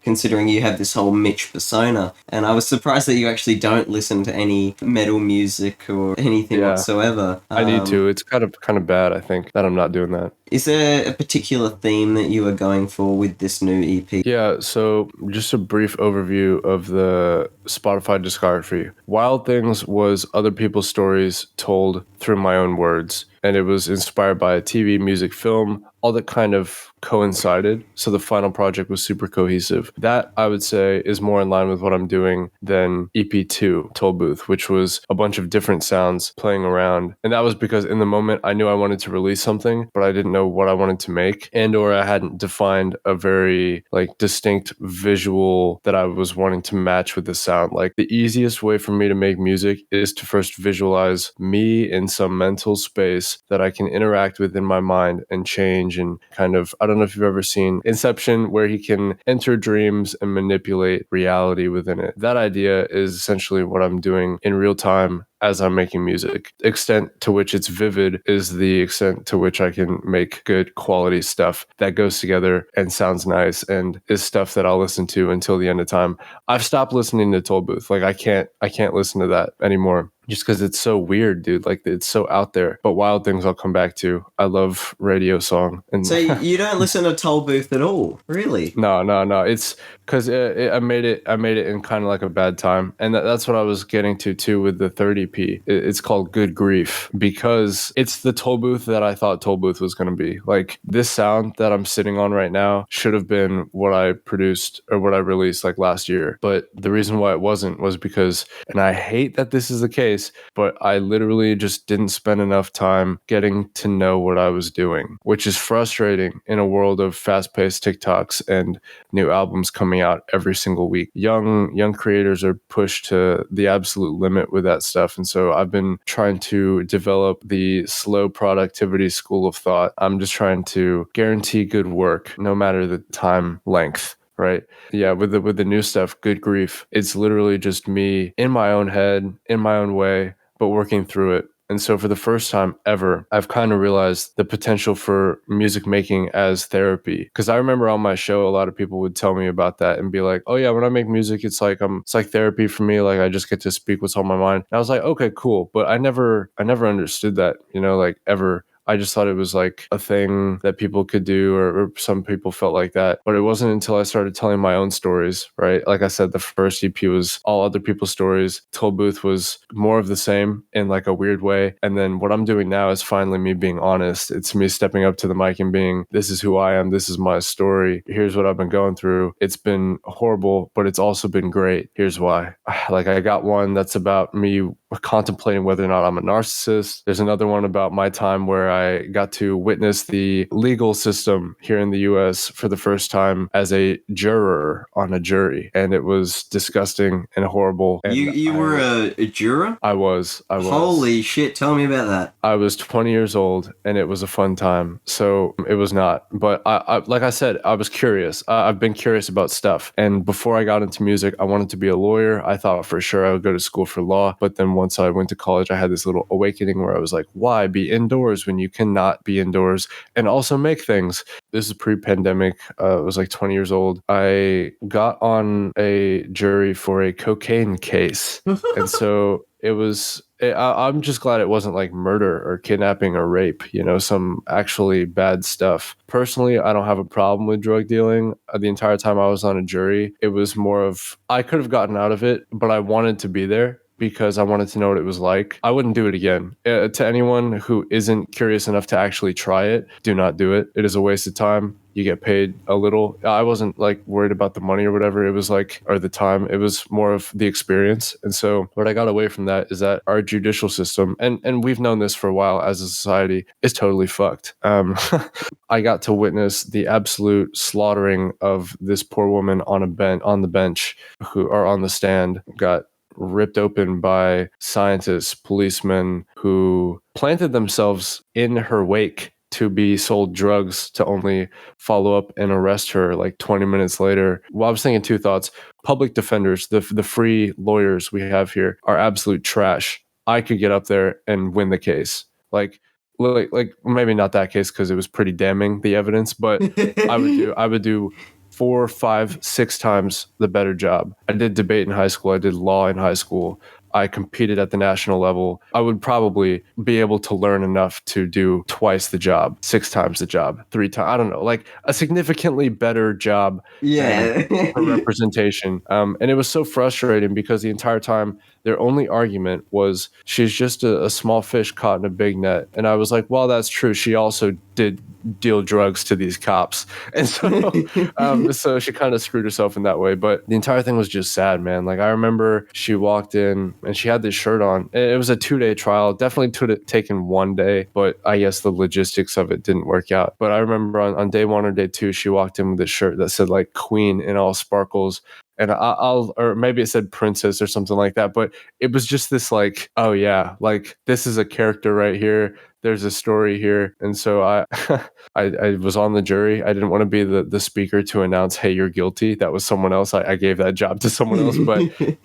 considering you have this whole Mitch persona. And I was surprised that you actually don't listen to any metal music or anything whatsoever. I need to. It's kind of bad, I think, that I'm not doing that. Is there a particular theme that you are going for with this new EP? Yeah, so just a brief overview of the Spotify discography. Wild Things was other people's stories told through my own words, and it was inspired by a TV, music, film, all that kind of coincided. So the final project was super cohesive. That, I would say, is more in line with what I'm doing than EP2, Toll Booth, which was a bunch of different sounds playing around. And that was because in the moment I knew I wanted to release something, but I didn't know what I wanted to make, and or I hadn't defined a very like distinct visual that I was wanting to match with the sound. Like the easiest way for me to make music is to first visualize me in some mental space that I can interact with in my mind and change, and kind of, I don't know if you've ever seen Inception, where he can enter dreams and manipulate reality within it. That idea is essentially what I'm doing in real time as I'm making music. The extent to which it's vivid is the extent to which I can make good quality stuff that goes together and sounds nice and is stuff that I'll listen to until the end of time. I've stopped listening to Toll Booth. Like I can't listen to that anymore, just because it's so weird, dude. Like it's so out there. But Wild Things I'll come back to. I love Radio Song. And so you don't listen to Toll Booth at all, really? No. It's because I made it in kind of like a bad time, and that's what I was getting to too with the 30p. It's called Good Grief because it's the Toll Booth that I thought Toll Booth was going to be. Like this sound that I'm sitting on right now should have been what I produced or what I released like last year. But the reason why it wasn't was because, and I hate that this is the case, but I literally just didn't spend enough time getting to know what I was doing, which is frustrating in a world of fast-paced TikToks and new albums coming out every single week. Young creators are pushed to the absolute limit with that stuff. And so I've been trying to develop the slow productivity school of thought. I'm just trying to guarantee good work no matter the time length. Right. Yeah. With the new stuff, Good Grief, it's literally just me in my own head, in my own way, but working through it. And so for the first time ever, I've kind of realized the potential for music making as therapy. Because I remember on my show, a lot of people would tell me about that and be like, oh yeah, when I make music, it's like therapy for me. Like I just get to speak what's on my mind. And I was like, okay, cool. But I never understood that, like ever I just thought it was like a thing that people could do, or some people felt like that. But it wasn't until I started telling my own stories, right? Like I said, the first EP was all other people's stories. Toll Booth was more of the same in like a weird way. And then what I'm doing now is finally me being honest. It's me stepping up to the mic and being, this is who I am. This is my story. Here's what I've been going through. It's been horrible, but it's also been great. Here's why. Like I got one that's about me contemplating whether or not I'm a narcissist. There's another one about my time where I got to witness the legal system here in the US for the first time as a juror on a jury. And it was disgusting and horrible. And you were a juror? I was. Holy shit, tell me about that. I was 20 years old and it was a fun time. So it was not. But I like I said, I was curious. I've been curious about stuff. And before I got into music, I wanted to be a lawyer. I thought for sure I would go to school for law. But then once I went to college, I had this little awakening where I was like, why be indoors when you cannot be indoors and also make things? This is pre-pandemic. I was like 20 years old. I got on a jury for a cocaine case. And so I'm just glad it wasn't like murder or kidnapping or rape, some actually bad stuff. Personally, I don't have a problem with drug dealing. The entire time I was on a jury, it was more of, I could have gotten out of it, but I wanted to be there because I wanted to know what it was like. I wouldn't do it again. To anyone who isn't curious enough to actually try it, do not do it. It is a waste of time. You get paid a little. I wasn't like worried about the money or whatever. It was like, or the time. It was more of the experience. And so what I got away from that is that our judicial system, and we've known this for a while as a society, is totally fucked. I got to witness the absolute slaughtering of this poor woman on the bench, or on the stand, got ripped open by scientists, policemen who planted themselves in her wake to be sold drugs to only follow up and arrest her like 20 minutes later. Well, I was thinking two thoughts. Public defenders, the free lawyers we have here, are absolute trash. I could get up there and win the case. Like maybe not that case because it was pretty damning, the evidence, but I would do 4, 5, 6 times the better job. I did debate in high school. I did law in high school. I competed at the national level. I would probably be able to learn enough to do twice the job, 6 times the job, 3 times. I don't know, like a significantly better job. Yeah. For representation. And it was so frustrating because the entire time their only argument was she's just a small fish caught in a big net. And I was like, well, that's true. She also did deal drugs to these cops. And so so she kind of screwed herself in that way. But the entire thing was just sad, man. Like I remember she walked in and she had this shirt on. It was a 2-day trial. Definitely could have taken 1 day, but I guess the logistics of it didn't work out. But I remember on day 1 or day 2, she walked in with this shirt that said like Queen in all sparkles. And or maybe it said princess or something like that. But it was just this like, oh yeah, like this is a character right here. There's a story here. And so I was on the jury. I didn't want to be the speaker to announce, hey, you're guilty. That was someone else. I gave that job to someone else. But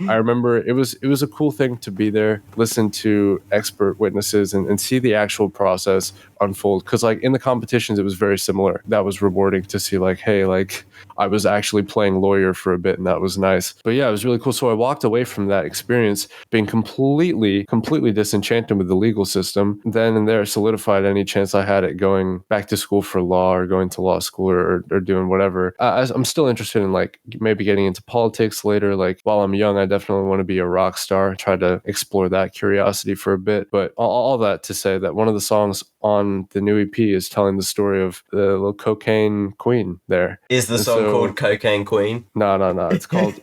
I remember it was a cool thing to be there, listen to expert witnesses and see the actual process unfold. Because like in the competitions, it was very similar. That was rewarding to see like, hey, like I was actually playing lawyer for a bit and that was nice. But yeah, it was really cool. So I walked away from that experience being completely disenchanted with the legal system. Then and there solidified any chance I had at going back to school for law or going to law school or doing whatever. I'm still interested in like maybe getting into politics later. Like while I'm young, I definitely want to be a rock star, try to explore that curiosity for a bit. But all that to say that one of the songs on the new EP is telling the story of the little cocaine queen there. Is the song called Cocaine Queen? No. It's called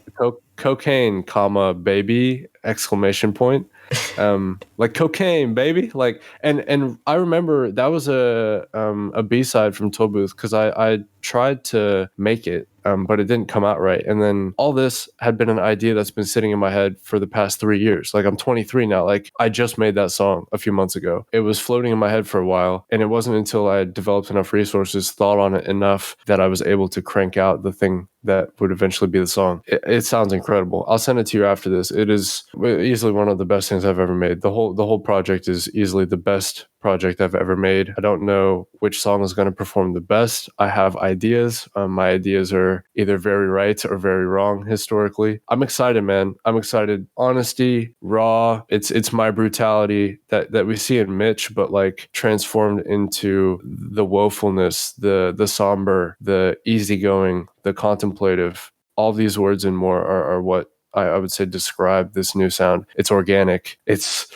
Cocaine, comma, baby, exclamation point. Like cocaine, baby. Like and I remember that was a B-side from Toll Booth because I tried to make it. But it didn't come out right. And then all this had been an idea that's been sitting in my head for the past 3 years. Like I'm 23 now. Like I just made that song a few months ago. It was floating in my head for a while. And it wasn't until I developed enough resources, thought on it enough that I was able to crank out the thing that would eventually be the song. It sounds incredible. I'll send it to you after this. It is easily one of the best things I've ever made. The whole project is easily the best project I've ever made. I don't know which song is going to perform the best. I have ideas. My ideas are either very right or very wrong historically. I'm excited, man. I'm excited. Honesty, raw. It's my brutality that we see in Mitch, but like transformed into the woefulness, the somber, the easygoing, the contemplative. All these words and more are what I would say describe this new sound. It's organic. It's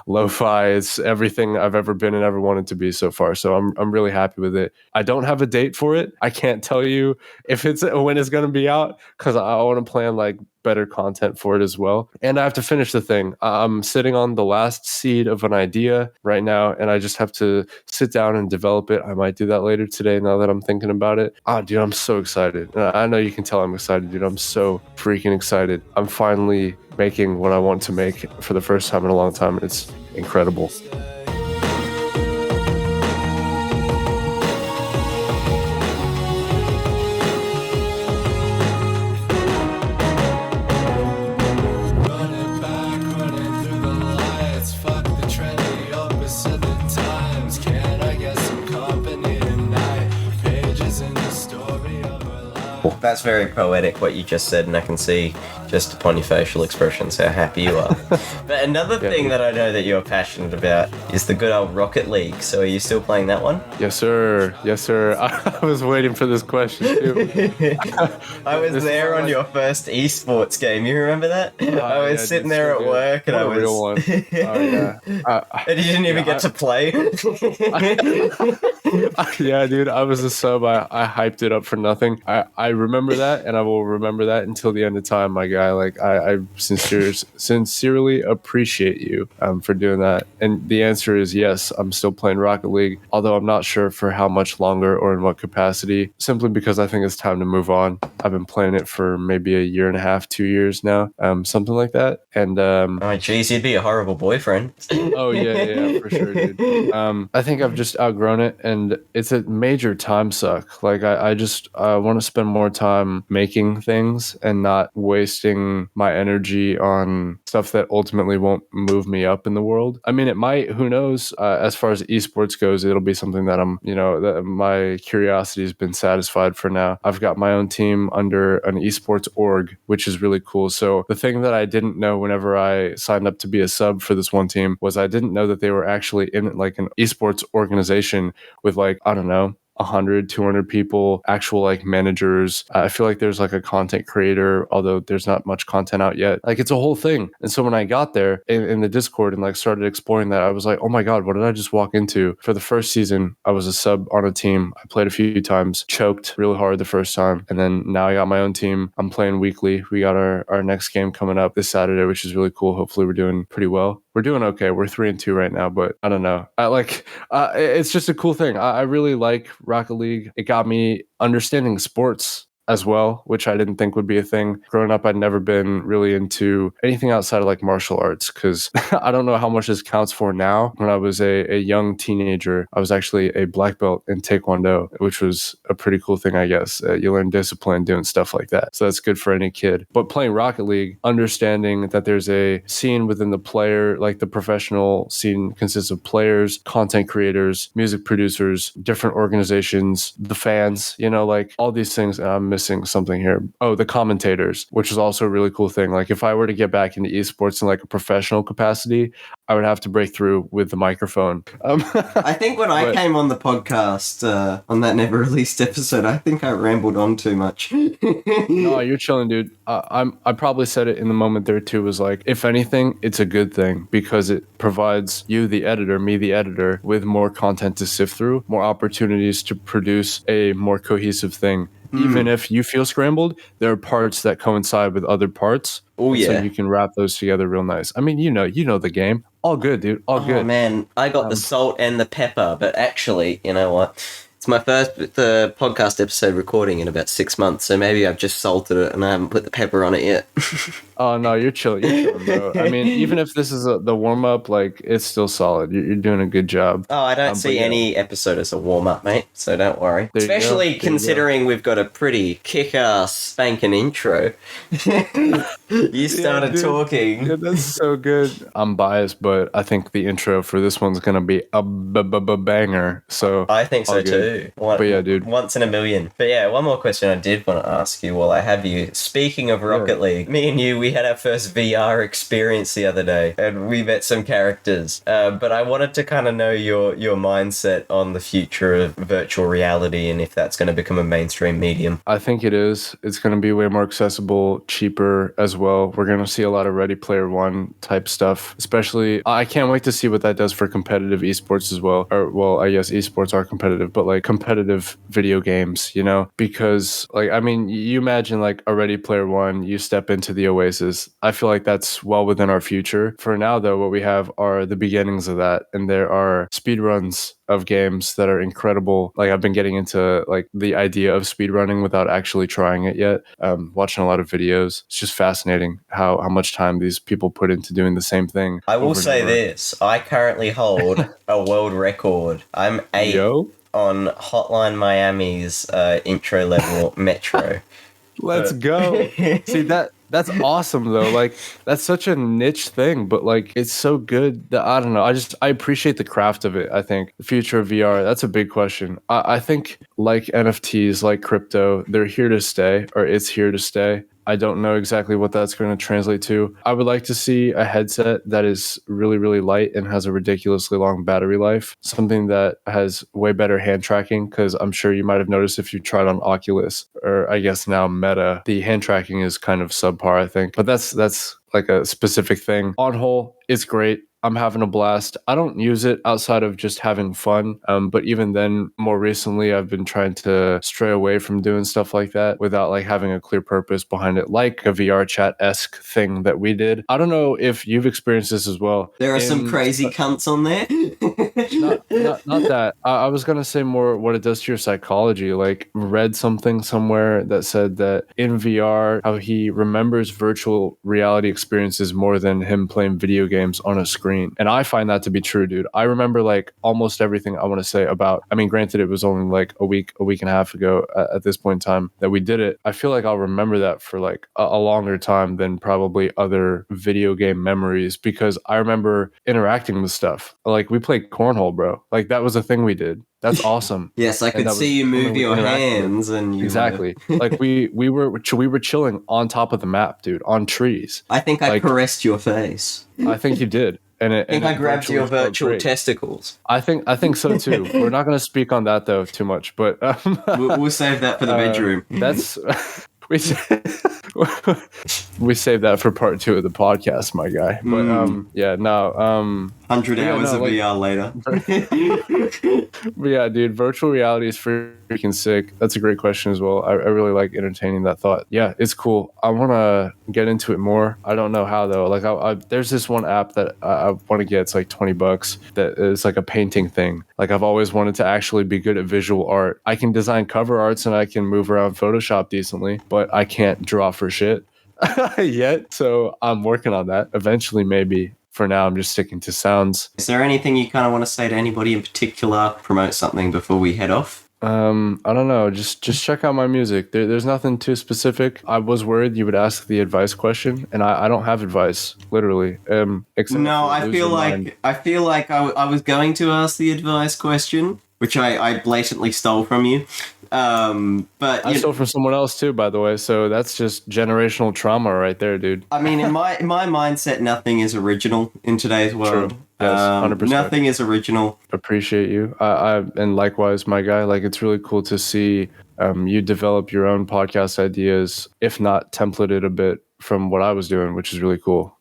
lo-fi. It's everything I've ever been and ever wanted to be so far. So I'm really happy with it. I don't have a date for it. I can't tell you if it's when it's going to be out because I want to plan like better content for it as well. And I have to finish the thing. I'm sitting on the last seed of an idea right now, and I just have to sit down and develop it. I might do that later today now that I'm thinking about it. Oh, dude, I'm so excited. I know you can tell I'm excited, dude. I'm so freaking excited. I'm finally making what I want to make for the first time in a long time. It's incredible. That's very poetic what you just said, and I can see just upon your facial expressions how happy you are. But another thing that I know that you're passionate about is the good old Rocket League. So are you still playing that one? Yes, sir. Yes, sir. I was waiting for this question too. I was there on your first esports game. You remember that? I was sitting there at work, and I was. Real one. Oh yeah. And you didn't even get to play. Yeah, dude. I was a sub. I hyped it up for nothing. I remember that, and I will remember that until the end of time, my guy. Like I sincerely appreciate you for doing that. And the answer is yes. I'm still playing Rocket League, although I'm not sure for how much longer or in what capacity. Simply because I think it's time to move on. I've been playing it for maybe a year and a half, 2 years now, something like that. And oh, geez, you'd be a horrible boyfriend. Oh yeah, for sure, dude. I think I've just outgrown it, and it's a major time suck. Like I want to spend more time making things and not wasting my energy on stuff that ultimately won't move me up in the world. I mean, it might, who knows? As far as esports goes, it'll be something that that my curiosity has been satisfied for now. I've got my own team under an esports org, which is really cool. So the thing that I didn't know whenever I signed up to be a sub for this one team was I didn't know that they were actually in like an esports organization with like, I don't know, 100, 200 people, actual like managers. I feel like there's like a content creator, although there's not much content out yet. Like it's a whole thing. And so when I got there in the Discord and like started exploring that, I was like, oh my God, what did I just walk into? For the first season, I was a sub on a team. I played a few times, choked really hard the first time. And then now I got my own team. I'm playing weekly. We got our next game coming up this Saturday, which is really cool. Hopefully we're doing pretty well. We're doing okay. We're 3-2 right now, but I don't know. It's just a cool thing. I really like Rocket League. It got me understanding sports as well, which I didn't think would be a thing. Growing up, I'd never been really into anything outside of like martial arts because I don't know how much this counts for now. When I was a young teenager, I was actually a black belt in Taekwondo, which was a pretty cool thing, I guess. You learn discipline doing stuff like that. So that's good for any kid. But playing Rocket League, understanding that there's a scene within the player, like the professional scene consists of players, content creators, music producers, different organizations, the fans, like all these things. I'm missing something here. Oh, the commentators, which is also a really cool thing. Like if I were to get back into esports in like a professional capacity, I would have to break through with the microphone. I think when I came on the podcast on that never released episode, I think I rambled on too much. No, you're chilling, dude. I probably said it in the moment there too, was like, if anything, it's a good thing because it provides you, the editor, me, the editor, with more content to sift through, more opportunities to produce a more cohesive thing. Even if you feel scrambled, there are parts that coincide with other parts. Oh yeah. So you can wrap those together real nice. I mean, you know the game. All good, dude. All good. Oh man, I got the salt and the pepper, but actually, you know what? It's my first podcast episode recording in about 6 months, so maybe I've just salted it and I haven't put the pepper on it yet. Oh no, you're chilling. You're chilling, bro. I mean, even if this is the warm up, like it's still solid. You're doing a good job. Oh, I don't see any episode as a warm up, mate. So don't worry. There you go. Especially There you go. considering we've got a pretty kick-ass spanking intro. You started dude. talking. Yeah, that's so good. I'm biased, but I think the intro for this one's gonna be a banger. So I think so all good. too. But yeah, dude. Once in a million. But yeah, one more question I did want to ask you while I have you. Speaking of Rocket League, me and you, we had our first VR experience the other day, and we met some characters. But I wanted to kind of know your mindset on the future of virtual reality and if that's going to become a mainstream medium. I think it is. It's going to be way more accessible, cheaper as well. We're going to see a lot of Ready Player One type stuff, especially. I can't wait to see what that does for competitive esports as well. Or, well, I guess esports are competitive, but like competitive video games, you know? Because, like, I mean, you imagine like a Ready Player One, you step into the Oasis. I feel like that's well within our future. For now, though, what we have are the beginnings of that. And there are speedruns of games that are incredible. Like I've been getting into like the idea of speedrunning without actually trying it yet. Watching a lot of videos. It's just fascinating how much time these people put into doing the same thing. I will say this. I currently hold a world record. I'm 8 on Hotline Miami's intro level Metro. Let's go. See that's awesome though. Like that's such a niche thing, but like it's so good that I don't know. I appreciate the craft of it. I think the future of VR, that's a big question. I think like NFTs, like crypto, they're here to stay, or it's here to stay. I don't know exactly what that's going to translate to. I would like to see a headset that is really, really light and has a ridiculously long battery life. Something that has way better hand tracking, because I'm sure you might have noticed if you tried on Oculus, or I guess now Meta, the hand tracking is kind of subpar, I think. But that's like a specific thing. On whole, it's great. I'm having a blast. I don't use it outside of just having fun. But even then, more recently, I've been trying to stray away from doing stuff like that without like having a clear purpose behind it, like a VR chat-esque thing that we did. I don't know if you've experienced this as well. There are some crazy cunts on there. not that. I was going to say more what it does to your psychology. Like read something somewhere that said that in VR, how he remembers virtual reality experiences more than him playing video games on a screen. And I find that to be true, dude. I remember like almost everything I want to say about, I mean, granted, it was only like a week and a half ago at this point in time that we did it. I feel like I'll remember that for like a longer time than probably other video game memories, because I remember interacting with stuff. Like we played cornhole, bro. Like that was a thing we did. That's awesome. Yes, I could see you move your hands and you exactly. Like we were chilling on top of the map, dude, on trees. I think I caressed your face. I think you did. I think I grabbed your virtual testicles. I think so too. We're not going to speak on that though too much, but we'll save that for the bedroom. That's we save that for part 2 of the podcast, my guy. But yeah, no. 100 hours of VR later. But yeah, dude, virtual reality is freaking sick. That's a great question as well. I really like entertaining that thought. Yeah, it's cool. I want to get into it more. I don't know how though. Like there's this one app that I want to get. It's like $20 that is like a painting thing. Like I've always wanted to actually be good at visual art. I can design cover arts and I can move around Photoshop decently, but I can't draw for shit yet. So I'm working on that. Eventually, maybe. For now, I'm just sticking to sounds. Is there anything you kind of want to say to anybody in particular? Promote something before we head off? I don't know. Just check out my music. There's nothing too specific. I was worried you would ask the advice question, and I don't have advice, literally. No, I feel like I was going to ask the advice question, which I blatantly stole from you. But I stole from someone else too, by the way. So that's just generational trauma right there, dude. I mean, in my mindset, nothing is original in today's world. True. Yes, 100%. Nothing is original. Appreciate you. And likewise, my guy. Like it's really cool to see you develop your own podcast ideas, if not templated a bit from what I was doing, which is really cool.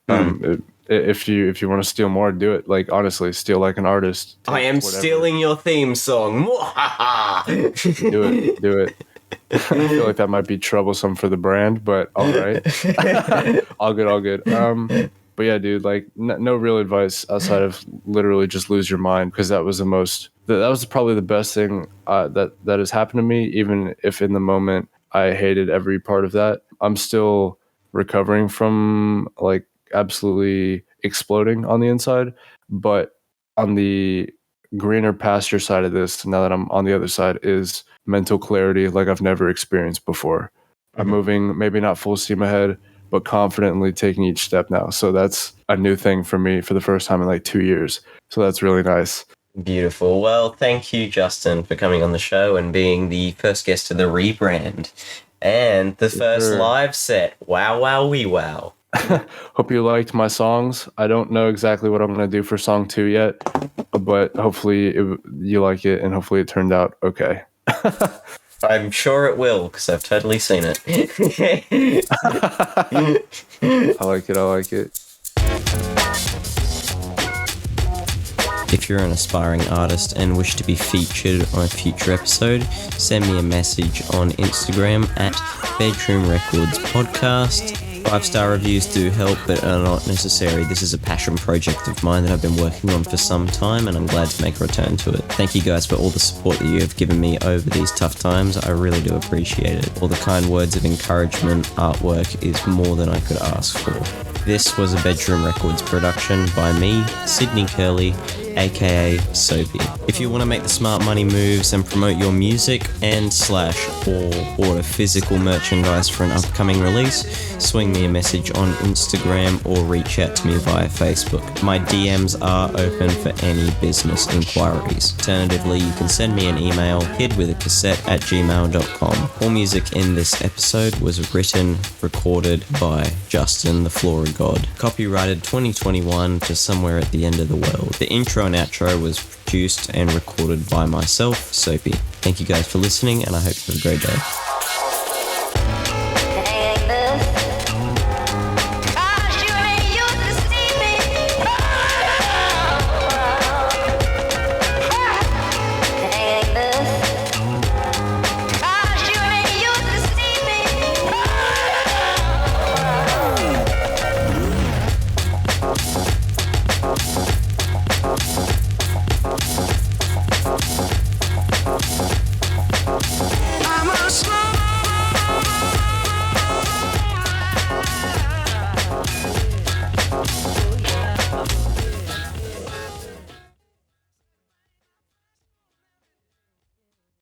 If you want to steal more, do it. Like honestly, steal like an artist. I am stealing your theme song. Do it. I feel like that might be troublesome for the brand, but all right. all good. But yeah, dude, like no real advice outside of literally just lose your mind, because that was that was probably the best thing that has happened to me, even if in the moment I hated every part of that. I'm still recovering from like absolutely exploding on the inside. But on the greener pasture side of this, now that I'm on the other side, is mental clarity like I've never experienced before. I'm moving, maybe not full steam ahead, but confidently taking each step now. So that's a new thing for me for the first time in like 2 years. So that's really nice. Beautiful. Well, thank you, Justin, for coming on the show and being the first guest of the rebrand and the first live set. Wow, wow, wee wow. Hope you liked my songs. I don't know exactly what I'm going to do for song 2 yet, but hopefully you like it and hopefully it turned out okay. I'm sure it will, because I've totally seen it. I like it. If you're an aspiring artist and wish to be featured on a future episode, send me a message on Instagram at Bedroom Records Podcast. 5-star reviews do help, but are not necessary. This is a passion project of mine that I've been working on for some time, and I'm glad to make a return to it. Thank you guys for all the support that you have given me over these tough times. I really do appreciate it. All the kind words of encouragement, artwork is more than I could ask for. This was a Bedroom Records production by me, Sydney Curley, aka Soapy. If you want to make the smart money moves and promote your music or order physical merchandise for an upcoming release, swing me a message on Instagram or reach out to me via Facebook. My DMs are open for any business inquiries. Alternatively, you can send me an email, kidwithacassette@gmail.com. All music in this episode was written, recorded by Justin the Flora God. Copyrighted 2021 to somewhere at the end of the world. The intro and outro was produced and recorded by myself, Soapy. Thank you guys for listening, and I hope you have a great day.